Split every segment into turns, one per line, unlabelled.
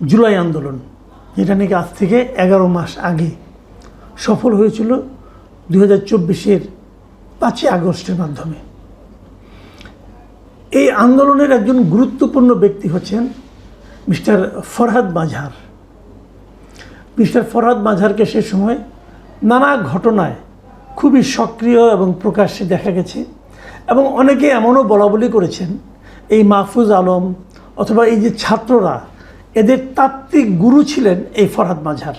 জুলাই আন্দোলন, যেটা নাকি আজ থেকে 11 মাস আগে সফল হয়েছিল 2024-এর 5ই আগস্টের মাধ্যমে। এই আন্দোলনের একজন গুরুত্বপূর্ণ ব্যক্তি হচ্ছেন মিস্টার ফরহাদ মাঝার। মিস্টার ফরহাদ মাঝারকে সে সময় নানা ঘটনায় খুবই সক্রিয় এবং প্রকাশ্যে দেখা গেছে, এবং অনেকে এমনও বলাবলি করেছেন এই মাহফুজ আলম অথবা এই যে ছাত্ররা, এদের তাত্ত্বিক গুরু ছিলেন এই ফরহাদ মাঝার।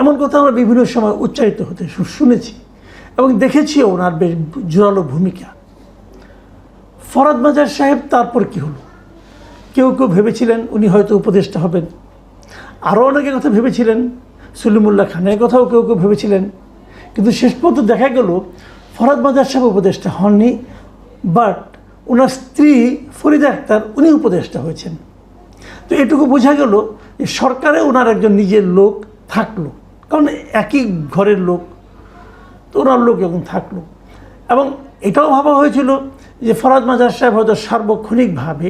এমন কথা আমরা বিভিন্ন সময় উচ্চারিত হতে শুনেছি এবং দেখেছিও ওনার বেশ জোরালো ভূমিকা। ফরহাদ মাঝার সাহেব তারপর কি হলো? কেউ কেউ ভেবেছিলেন উনি হয়তো উপদেষ্টা হবেন, আরও অনেকে কথা ভেবেছিলেন, সলিমুল্লাহ খানের কথাও কেউ কেউ ভেবেছিলেন, কিন্তু শেষ পর্যন্ত দেখা গেল ফরহাদ মাঝার সাহেব উপদেষ্টা হননি, বাট ওনার স্ত্রী ফরিদা আক্তার উনি উপদেষ্টা হয়েছেন। তো এটুকু বোঝা গেল যে সরকারে ওনার একজন নিজের লোক থাকলো, কারণ একই ঘরের লোক, তো ওনার লোক এখন থাকলো। এবং এটাও ভাবা হয়েছিল যে ফরহাদ মাঝার সাহেব হয়তো সার্বক্ষণিকভাবে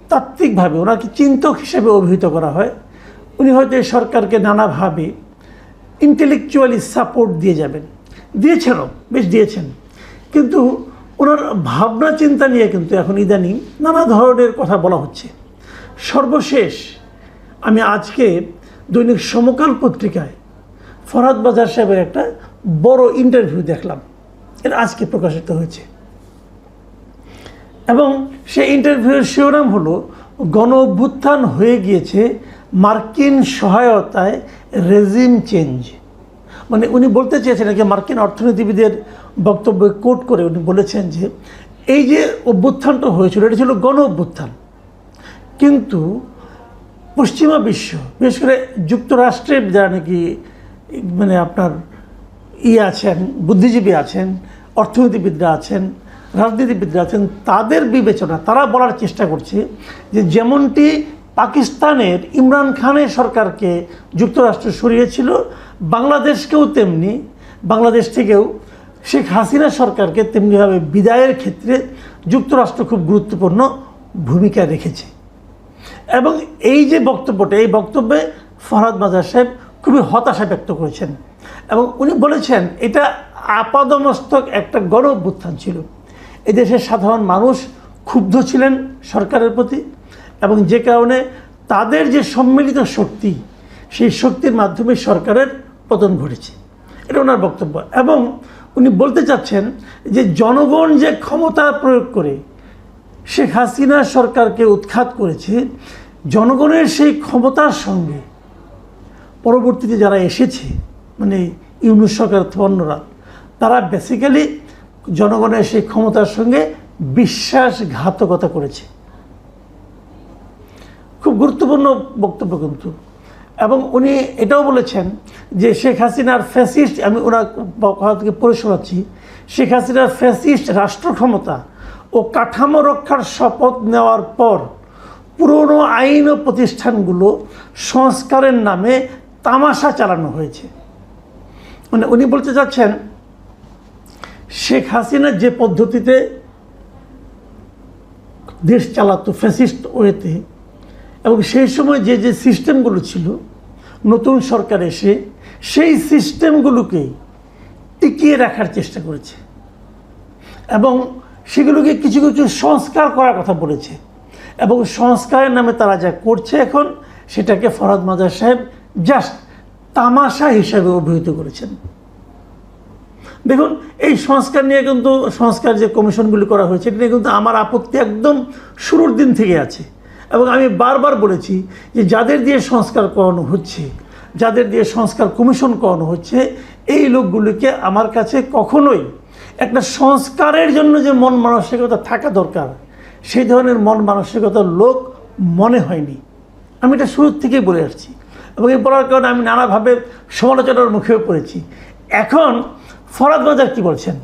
তাত্ত্বিকভাবে ওনাকে চিন্তক হিসেবে অভিহিত করা হয়, উনি হয়তো এই সরকারকে নানাভাবে ইন্টেলেকচুয়ালি সাপোর্ট দিয়ে যাবেন, দিয়েছেনও, বেশ দিয়েছেন। কিন্তু ওনার ভাবনা চিন্তা নিয়ে কিন্তু এখন ইদানিং নানা ধরনের কথা বলা হচ্ছে। সর্বশেষ আমি আজকে দৈনিক সমকাল পত্রিকায় ফরহাদ মাঝার সাহেবের একটা বড় ইন্টারভিউ দেখলাম, এটা আজকে প্রকাশিত হয়েছে, এবং সেই ইন্টারভিউয়ের শিরোনাম হলো গণ অভ্যুত্থান হয়ে গিয়েছে মার্কিন সহায়তায় রেজিম চেঞ্জ। মানে উনি বলতে চেয়েছেন নাকি, মার্কিন অর্থনীতিবিদের বক্তব্য কোট করে উনি বলেছেন যে এই যে অভ্যুত্থানটা হয়েছিল এটা ছিল গণ অভ্যুত্থান, কিন্তু পশ্চিমা বিশ্ব, বিশেষ করে যুক্তরাষ্ট্রের যারা নাকি মানে আপনার আছেন, বুদ্ধিজীবী আছেন, অর্থনীতিবিদরা আছেন, রাজনীতিবিদরা আছেন, তাদের বিবেচনা, তারা বলার চেষ্টা করছে যে যেমনটি পাকিস্তানের ইমরান খানের সরকারকে যুক্তরাষ্ট্র সরিয়েছিল, বাংলাদেশকেও তেমনি, বাংলাদেশ থেকেও শেখ হাসিনা সরকারকে তেমনিভাবে বিদায়ের ক্ষেত্রে যুক্তরাষ্ট্র খুব গুরুত্বপূর্ণ ভূমিকা রেখেছে। এবং এই যে বক্তব্যটা, এই বক্তব্যে ফরহাদ মাঝার সাহেব খুবই হতাশা ব্যক্ত করেছেন, এবং উনি বলেছেন এটা আপাদমস্তক একটা গণ অভ্যুত্থান ছিল। এদেশের সাধারণ মানুষ ক্ষুব্ধ ছিলেন সরকারের প্রতি, এবং যে কারণে তাদের যে সম্মিলিত শক্তি, সেই শক্তির মাধ্যমে সরকারের পতন ঘটেছে, এটা ওনার বক্তব্য। এবং উনি বলতে চাচ্ছেন যে জনগণ যে ক্ষমতা প্রয়োগ করে শেখ হাসিনা সরকারকে উৎখাত করেছে, জনগণের সেই ক্ষমতার সঙ্গে পরবর্তীতে যারা এসেছে, মানে ইউনূস সরকার অন্যরা, তারা বেসিক্যালি জনগণের সেই ক্ষমতার সঙ্গে বিশ্বাসঘাতকতা করেছে। খুব গুরুত্বপূর্ণ বক্তব্য কিন্তু। এবং উনি এটাও বলেছেন যে শেখ হাসিনার ফ্যাসিস্ট, আমি ওনার কথা থেকে পড়ে শোনাচ্ছি, শেখ হাসিনার ফ্যাসিস্ট রাষ্ট্র ক্ষমতা ও কাঠামো রক্ষার শপথ নেওয়ার পর পুরনো আইন ও প্রতিষ্ঠানগুলো সংস্কারের নামে তামাশা চালানো হয়েছে। মানে উনি বলতে চাচ্ছেন শেখ হাসিনা যে পদ্ধতিতে দেশ চালাতো ফ্যাসিস্ট ওয়েতে, এবং সেই সময় যে যে সিস্টেমগুলো ছিল, নতুন সরকার এসে সেই সিস্টেমগুলোকেই টিকিয়ে রাখার চেষ্টা করেছে, এবং সেগুলোকে কিছু কিছু সংস্কার করার কথা বলেছে, এবং সংস্কারের নামে তারা যা করছে এখন, সেটাকে ফরহাদ মাঝার সাহেব জাস্ট তামাশা হিসাবে অভিহিত করেছেন। দেখুন, এই সংস্কার নিয়ে কিন্তু, সংস্কার যে কমিশনগুলি করা হয়েছে, এটা নিয়ে কিন্তু আমার আপত্তি একদম শুরুর দিন থেকে আছে, এবং আমি বারবার বলেছি যে যাদের দিয়ে সংস্কার করানো হচ্ছে, যাদের দিয়ে সংস্কার কমিশন করানো হচ্ছে, এই লোকগুলিকে আমার কাছে কখনোই একটা সংস্কারের জন্য যে মন মানসিকতা থাকা দরকার, সেই ধরনের মন মানসিকতার লোক মনে হয়নি। আমি এটা শুরুর থেকেই বলে আসছি, এবং এই বলার কারণে আমি নানাভাবে সমালোচনার মুখেও পড়েছি। এখন ফরহাদ মাঝার কি বলছেন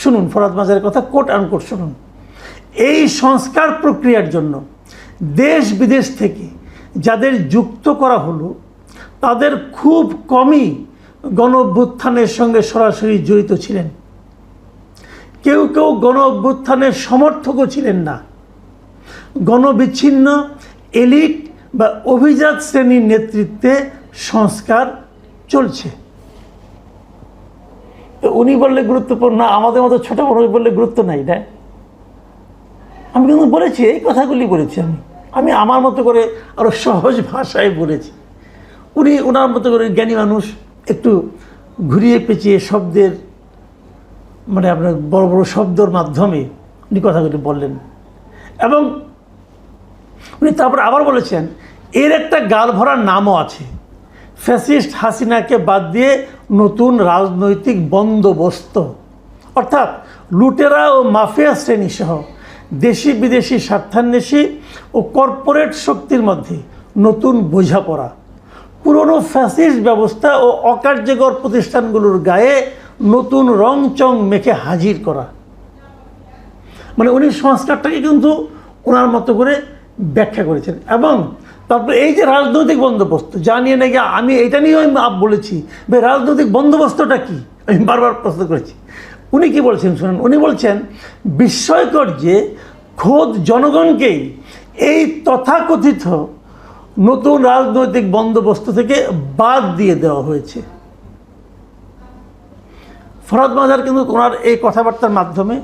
শুনুন, ফরহাদ মাঝারের কথা কোট আনকোট শুনুন। এই সংস্কার প্রক্রিয়ার জন্য দেশ বিদেশ থেকে যাদের যুক্ত করা হলো, তাদের খুব কমই গণ অভ্যুত্থানের সঙ্গে সরাসরি জড়িত ছিলেন। কেউ কেউ গণ অভ্যুত্থানের সমর্থকও ছিলেন না। গণবিচ্ছিন্ন এলিট বা অভিজাত শ্রেণীর নেতৃত্বে সংস্কার চলছে। তো উনি বললে গুরুত্বপূর্ণ, আমাদের মতো ছোট বড় বললে গুরুত্ব নাই না। আমি কিন্তু বলেছি, এই কথাগুলি বলেছি আমি আমার মতো করে আরও সহজ ভাষায় বলেছি। উনি ওনার মতো করে জ্ঞানী মানুষ, একটু ঘুরিয়ে পেঁচিয়ে শব্দের মানে আপনার বড় বড় শব্দের মাধ্যমে উনি কথাগুলি বললেন। এবং উনি তারপর আবার বলেছেন, এর একটা গাল ভরা নামও আছে, ফ্যাসিস্ট হাসিনাকে বাদ দিয়ে নতুন রাজনৈতিক বন্দোবস্ত। অর্থাৎ লুটেরা ও মাফিয়া শ্রেণী সহ দেশি বিদেশি স্বার্থান্বেষী ও কর্পোরেট শক্তির মধ্যে নতুন বোঝাপড়া, পুরনো ফ্যাসিস্ট ব্যবস্থা ও অকার্যকর প্রতিষ্ঠানগুলোর গায়ে নতুন রং চং মেখে হাজির করা। মানে উনি সংস্কারটাকে কিন্তু ওনার মতো করে ব্যাখ্যা করেছেন। এবং তারপরে এই যে রাজনৈতিক বন্দোবস্ত, যা নিয়ে নাকি আমি এটা নিয়েও আমি বলেছি, ভাই রাজনৈতিক বন্দোবস্তটা কি, আমি বারবার প্রশ্ন করেছি। উনি কি বলছেন শুনুন, উনি বলছেন, বিস্ময়কর যে খোদ জনগণকেই এই তথাকথিত নতুন রাজনৈতিক বন্দোবস্ত থেকে বাদ দিয়ে দেওয়া হয়েছে। ফরহাদ মাজার কিন্তু ওনার এই কথাবার্তার মাধ্যমে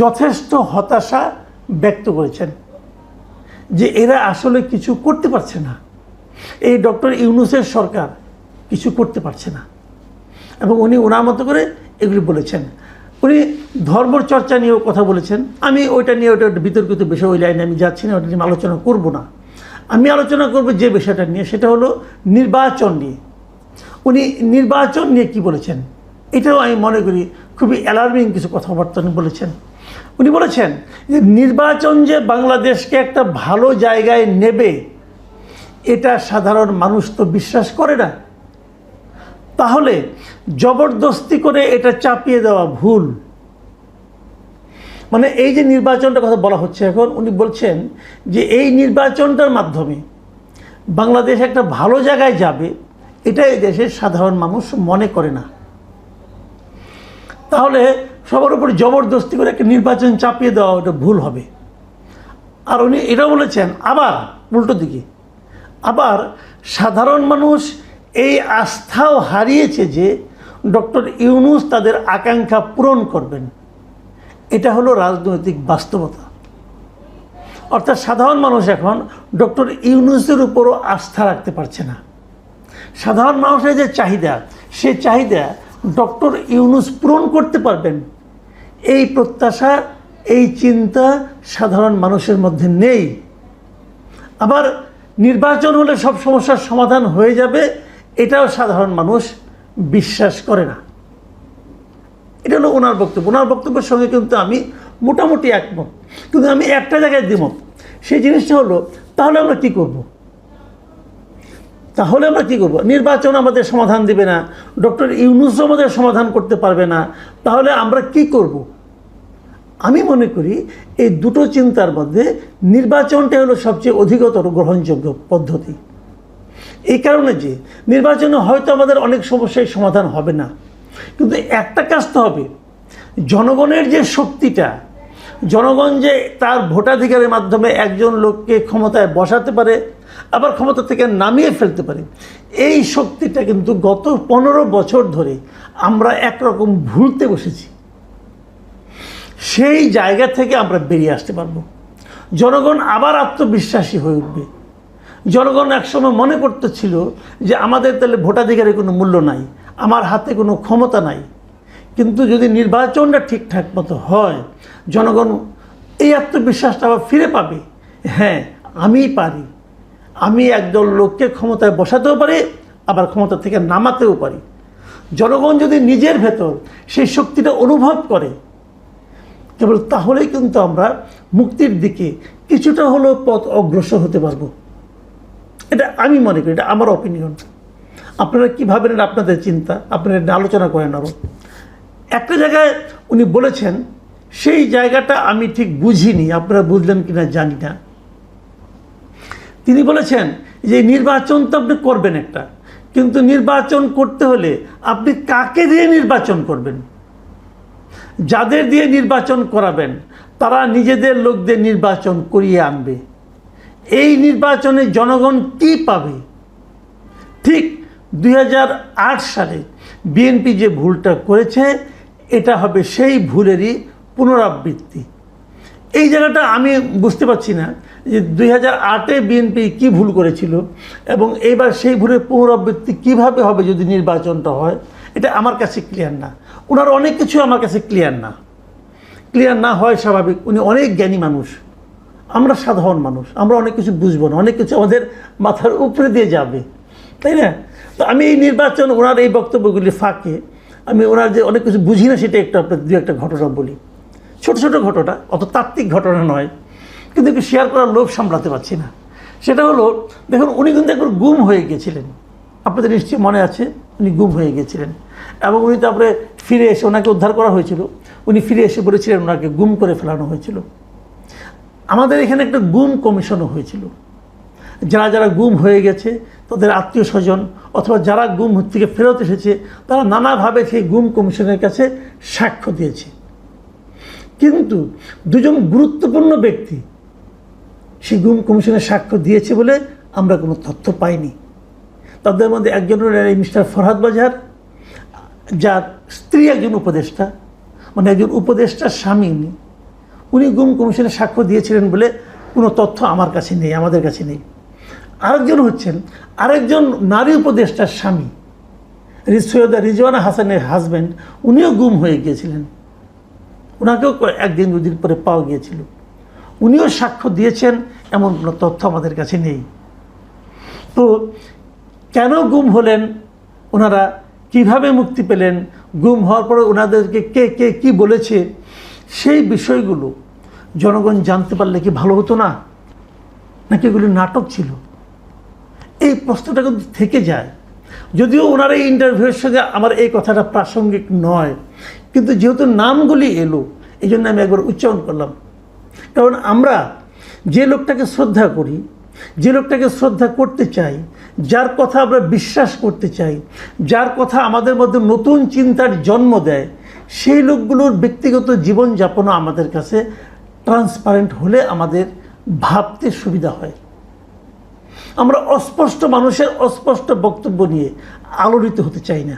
যথেষ্ট হতাশা ব্যক্ত করেছেন যে এরা আসলে কিছু করতে পারছে না, এই ডক্টর ইউনূসের সরকার কিছু করতে পারছে না। এবং উনি ওনার মতো করে এগুলি বলেছেন। উনি ধর্মর চর্চা নিয়েও কথা বলেছেন। আমি ওইটা নিয়ে ওটা বিতর্কিত বিষয়, ওই লাইনে আমি যাচ্ছি না, ওটা নিয়ে আলোচনা করব না। আমি আলোচনা করব যে বিষয়টা নিয়ে, সেটা হলো নির্বাচন নিয়ে। উনি নির্বাচন নিয়ে কি বলেছেন, এটাও আমি মনে করি খুবই অ্যালার্মিং কিছু কথাবার্তা উনি বলেছেন। উনি বলেছেন যে নির্বাচন যে বাংলাদেশকে একটা ভালো জায়গায় নেবে, এটা সাধারণ মানুষ তো বিশ্বাস করে না। তাহলে জবরদস্তি করে এটা চাপিয়ে দেওয়া ভুল। মানে এই যে নির্বাচনটার কথা বলা হচ্ছে এখন, উনি বলছেন যে এই নির্বাচনটার মাধ্যমে বাংলাদেশ একটা ভালো জায়গায় যাবে, এটা এই দেশের সাধারণ মানুষ মনে করে না। তাহলে সবার উপর জবরদস্তি করে একটা নির্বাচন চাপিয়ে দেওয়া ওটা ভুল হবে। আর উনি এটাও বলেছেন, আবার উল্টো দিকে আবার সাধারণ মানুষ এই আস্থাও হারিয়েছে যে ডক্টর ইউনূস তাদের আকাঙ্ক্ষা পূরণ করবেন। এটা হলো রাজনৈতিক বাস্তবতা। অর্থাৎ সাধারণ মানুষ এখন ডক্টর ইউনূসের উপরও আস্থা রাখতে পারছে না। সাধারণ মানুষের যে চাহিদা, সে চাহিদা ডক্টর ইউনূস পূরণ করতে পারবেন, এই প্রত্যাশা, এই চিন্তা সাধারণ মানুষের মধ্যে নেই। আবার নির্বাচন হলে সব সমস্যার সমাধান হয়ে যাবে, এটাও সাধারণ মানুষ বিশ্বাস করে না। এটা হলো ওনার বক্তব্য। ওনার বক্তব্যের সঙ্গে কিন্তু আমি মোটামুটি একমত, কিন্তু আমি একটা জায়গায় দ্বিমত। সেই জিনিসটা হলো, তাহলে আমরা কী করব? নির্বাচন আমাদের সমাধান দেবে না, ডক্টর ইউনূসও আমাদের সমাধান করতে পারবে না, তাহলে আমরা কি করব? আমি মনে করি এই দুটো চিন্তার মধ্যে নির্বাচনটা হলো সবচেয়ে অধিকতর গ্রহণযোগ্য পদ্ধতি। এই কারণে যে নির্বাচনে হয়তো আমাদের অনেক সমস্যার সমাধান হবে না, কিন্তু একটা কাজ তো হবে, জনগণের যে শক্তিটা, জনগণ যে তার ভোটাধিকারের মাধ্যমে একজন লোককে ক্ষমতায় বসাতে পারে, আবার ক্ষমতা থেকে নামিয়ে ফেলতে পারে, এই শক্তিটা কিন্তু গত 15 বছর ধরে আমরা একরকম ভুলতে বসেছি। সেই জায়গা থেকে আমরা বেরিয়ে আসতে পারবো। জনগণ আবার আত্মবিশ্বাসী হয়ে উঠবে। জনগণ একসময় মনে করতেছিল যে আমাদের তাহলে ভোটাধিকারের কোনো মূল্য নাই, আমার হাতে কোনো ক্ষমতা নাই। কিন্তু যদি নির্বাচনটা ঠিকঠাক মতো হয়, জনগণ এই আত্মবিশ্বাসটা আবার ফিরে পাবে, হ্যাঁ আমি পারি, আমি একদল লোককে ক্ষমতায় বসাতেও পারি, আবার ক্ষমতা থেকে নামাতেও পারি। জনগণ যদি নিজের ভেতর সেই শক্তিটা অনুভব করে, কেবল তাহলেই কিন্তু আমরা মুক্তির দিকে কিছুটা হলেও পথ অগ্রসর হতে পারবো। এটা আমি মনে করি, এটা আমার অপিনিয়ন। আপনারা কী ভাবেন, আপনাদের চিন্তা, আপনারা আলোচনা করেন। আরও একটা জায়গায় উনি বলেছেন, সেই জায়গাটা আমি ঠিক বুঝিনি, আপনারা বুঝলেন কিনা জানি না। তিনি বলেছেন যে নির্বাচন তো আপনি করবেন একটা, কিন্তু নির্বাচন করতে হলে আপনি কাকে দিয়ে নির্বাচন করবেন? যাদের দিয়ে নির্বাচন করাবেন তারা নিজেদের লোকদের নির্বাচন করিয়ে আনবে। এই নির্বাচনে জনগণ কি পাবে? ঠিক 2008 সালে বিএনপি যে ভুলটা করেছে, এটা হবে সেই ভুলেরই পুনরাবৃত্তি। এই জায়গাটা আমি বুঝতে পারছি না যে 2008-এ বিএনপি কী ভুল করেছিল এবং এইবার সেই ভুলের পুনরাবৃত্তি কিভাবে হবে যদি নির্বাচনটা হয়, এটা আমার কাছে ক্লিয়ার না। ওনার অনেক কিছু আমার কাছে ক্লিয়ার না হয় স্বাভাবিক। উনি অনেক জ্ঞানী মানুষ, আমরা সাধারণ মানুষ, আমরা অনেক কিছু বুঝবো না, অনেক কিছু আমাদের মাথার উপরে দিয়ে যাবে, তাই না? তো আমি এই নির্বাচন, ওনার এই বক্তব্যগুলি ফাঁকে আমি ওনার যে অনেক কিছু বুঝি না, সেটা একটু আপনার দু একটা ঘটনা বলি। ছোট ছোট ঘটনা, অত তাত্ত্বিক ঘটনা নয়, কিন্তু একটু শেয়ার করার লোভ সামলাতে পারছি না। সেটা হলো, দেখুন উনি কিন্তু একবার গুম হয়ে গিয়েছিলেন, আপনাদের নিশ্চয়ই মনে আছে। উনি গুম হয়ে গিয়েছিলেন এবং উনি তারপরে ফিরে এসে, ওনাকে উদ্ধার করা হয়েছিল, উনি ফিরে এসে বলেছিলেন ওনাকে গুম করে ফেলানো হয়েছিল। আমাদের এখানে একটা গুম কমিশনও হয়েছিল। যারা যারা গুম হয়ে গেছে তাদের আত্মীয় স্বজন অথবা যারা গুম থেকে ফেরত এসেছে, তারা নানাভাবে সেই গুম কমিশনের কাছে সাক্ষ্য দিয়েছে। কিন্তু দুজন গুরুত্বপূর্ণ ব্যক্তি সেই গুম কমিশনের সাক্ষ্য দিয়েছে বলে আমরা কোনো তথ্য পাইনি। তাদের মধ্যে একজন হলেন মিস্টার ফরহাদ বাজার, যার স্ত্রী একজন উপদেষ্টা, মানে একজন উপদেষ্টার স্বামী। উনি গুম কমিশনের সাক্ষ্য দিয়েছিলেন বলে কোনো তথ্য আমার কাছে নেই, আমাদের কাছে নেই। আরেকজন হচ্ছেন আরেকজন নারী উপদেষ্টার স্বামী, সৈয়দা রিজওয়ানা হাসানের হাজব্যান্ড, উনিও গুম হয়ে গিয়েছিলেন। ওনাকেও একদিন দুদিন পরে পাওয়া গিয়েছিল, উনিও সাক্ষ্য দিয়েছেন, এমন কোনো তথ্য আমাদের কাছে নেই। তো কেন গুম হলেন, ওনারা কিভাবে মুক্তি পেলেন, গুম হওয়ার পরে ওনাদেরকে কে কে কী বলেছে, সেই বিষয়গুলো জনগণ জানতে পারলে কি ভালো হতো না? নাকি এগুলি নাটক ছিল? এই প্রশ্নটা কিন্তু থেকে যায়। যদিও ওনার এই ইন্টারভিউয়ের সঙ্গে আমার এই কথাটা প্রাসঙ্গিক নয়, কিন্তু যেহেতু নামগুলি এলো এই জন্য আমি একবার উচ্চারণ করলাম। কারণ আমরা যে লোকটাকে শ্রদ্ধা করি, যে লোকটাকে শ্রদ্ধা করতে চাই, যার কথা আমরা বিশ্বাস করতে চাই, যার কথা আমাদের মধ্যে নতুন চিন্তার জন্ম দেয়, সেই লোকগুলোর ব্যক্তিগত জীবনযাপনও আমাদের কাছে ট্রান্সপারেন্ট হলে আমাদের ভাবতে সুবিধা হয়। আমরা অস্পষ্ট মানুষের অস্পষ্ট বক্তব্য নিয়ে আলোড়িত হতে চাই না।